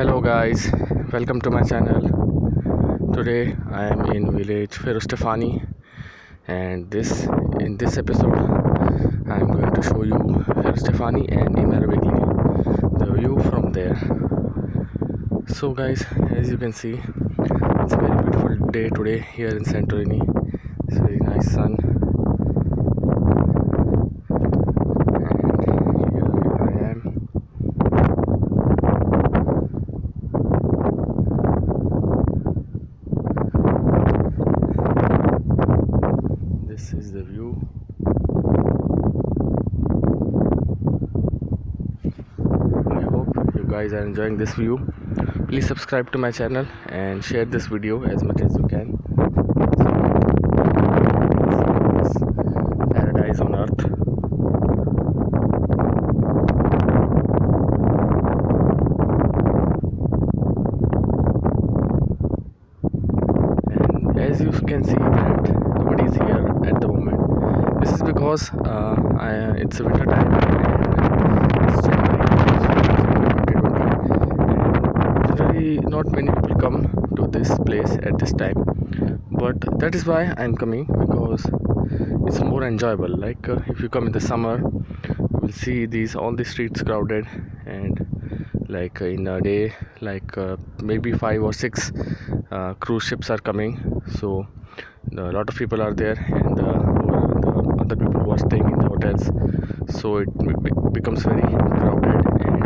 Hello guys, welcome to my channel. Today I am in village Ferostefani, and in this episode I am going to show you Ferostefani and Imerovigli, the view from there. So guys, as you can see, it's a very beautiful day today here in Santorini. It's very nice sun. This is the view. I hope you guys are enjoying this view. Please subscribe to my channel and share this video as much as you can. This paradise on earth. And as you can see that nobody is here at the moment. This is because it's a winter time and it's January 2020, and generally not many people come to this place at this time, but that is why I'm coming, because it's more enjoyable. Like if you come in the summer, you will see all the streets crowded, and like in a day, like maybe 5 or 6 cruise ships are coming, so a lot of people are there, and the other people who are staying in the hotels, so it becomes very crowded, and